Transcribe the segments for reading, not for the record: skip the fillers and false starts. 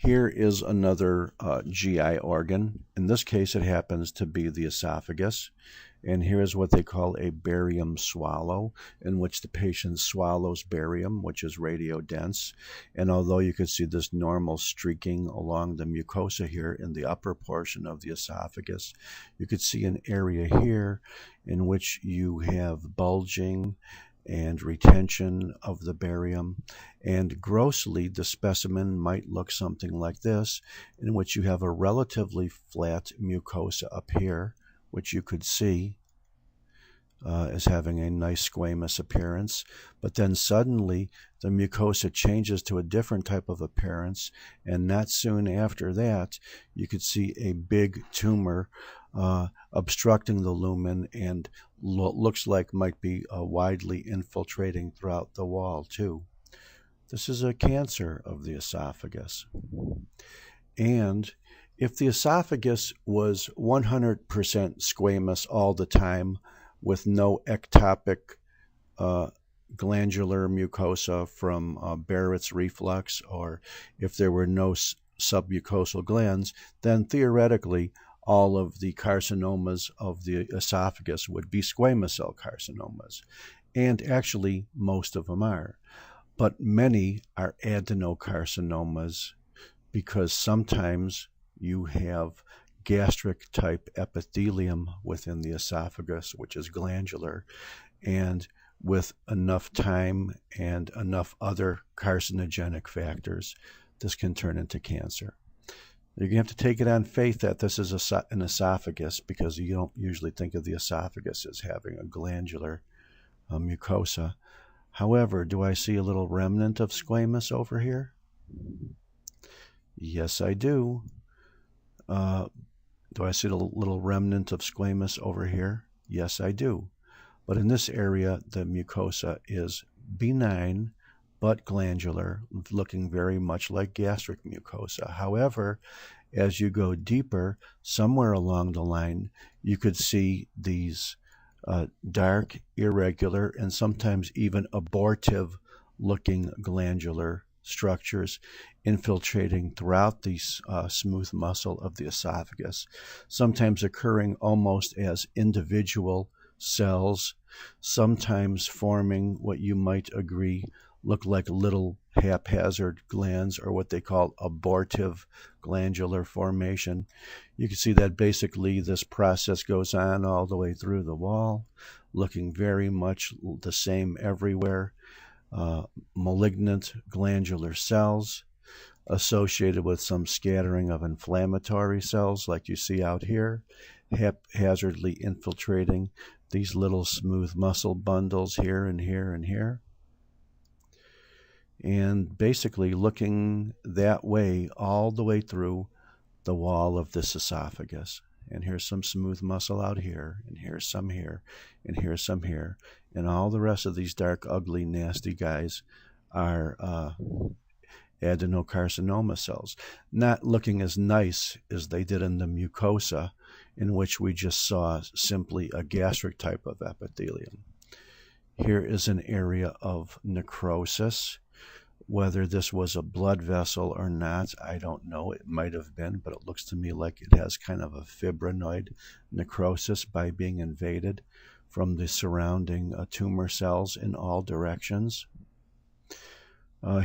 Here is another GI organ. In this case, it happens to be the esophagus. And here's what they call a barium swallow, in which the patient swallows barium, which is radiodense. And although you could see this normal streaking along the mucosa here in the upper portion of the esophagus, you could see an area here in which you have bulging and retention of the barium, and grossly the specimen might look something like this, in which you have a relatively flat mucosa up here, which you could see as having a nice squamous appearance, but then suddenly the mucosa changes to a different type of appearance, and not soon after that you could see a big tumor obstructing the lumen and looks like might be widely infiltrating throughout the wall too. This is a cancer of the esophagus. And if the esophagus was 100% squamous all the time with no ectopic glandular mucosa from Barrett's reflux, or if there were no submucosal glands, then theoretically all of the carcinomas of the esophagus would be squamous cell carcinomas. And actually, most of them are. But many are adenocarcinomas because sometimes you have gastric type epithelium within the esophagus, which is glandular, and with enough time and enough other carcinogenic factors, this can turn into cancer. You have to take it on faith that this is an esophagus, because you don't usually think of the esophagus as having a glandular mucosa. However, do I see a little remnant of squamous over here? Yes, I do. Do I see a little remnant of squamous over here? Yes, I do. But in this area, the mucosa is benign, but glandular, looking very much like gastric mucosa. However, as you go deeper, somewhere along the line, you could see these dark, irregular, and sometimes even abortive-looking glandular structures infiltrating throughout the smooth muscle of the esophagus, sometimes occurring almost as individual cells, sometimes forming what you might agree look like little haphazard glands, or what they call abortive glandular formation. You can see that basically this process goes on all the way through the wall, looking very much the same everywhere. Malignant glandular cells associated with some scattering of inflammatory cells like you see out here, haphazardly infiltrating these little smooth muscle bundles here and here and here. And basically looking that way all the way through the wall of this esophagus. And here's some smooth muscle out here, and here's some here, and here's some here. And all the rest of these dark, ugly, nasty guys are adenocarcinoma cells. Not looking as nice as they did in the mucosa, in which we just saw simply a gastric type of epithelium. Here is an area of necrosis. Whether this was a blood vessel or not, I don't know. It might have been, but it looks to me like it has kind of a fibrinoid necrosis by being invaded from the surrounding tumor cells in all directions.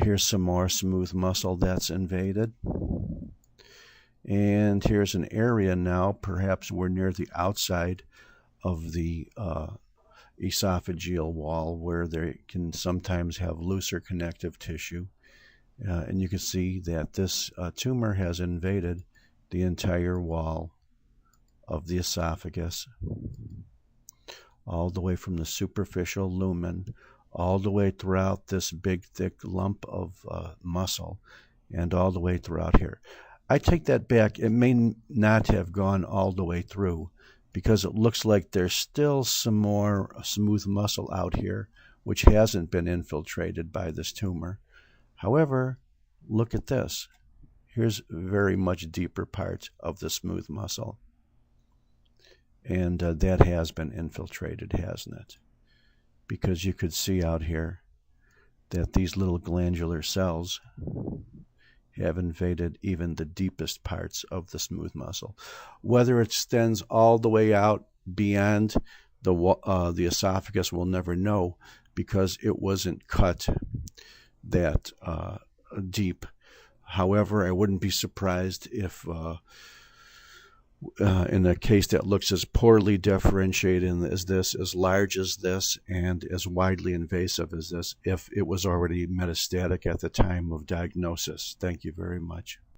Here's some more smooth muscle that's invaded. And here's an area now, perhaps we're near the outside of the esophageal wall, where they can sometimes have looser connective tissue. And you can see that this tumor has invaded the entire wall of the esophagus, all the way from the superficial lumen, all the way throughout this big, thick lump of muscle, and all the way throughout here. I take that back. It may not have gone all the way through, because it looks like there's still some more smooth muscle out here which hasn't been infiltrated by this tumor. However, look at this. Here's very much deeper part of the smooth muscle. And that has been infiltrated, hasn't it? Because you could see out here that these little glandular cells have invaded even the deepest parts of the smooth muscle. Whether it extends all the way out beyond the esophagus, we'll never know because it wasn't cut that deep. However, I wouldn't be surprised if in a case that looks as poorly differentiated as this, as large as this, and as widely invasive as this, if it was already metastatic at the time of diagnosis. Thank you very much.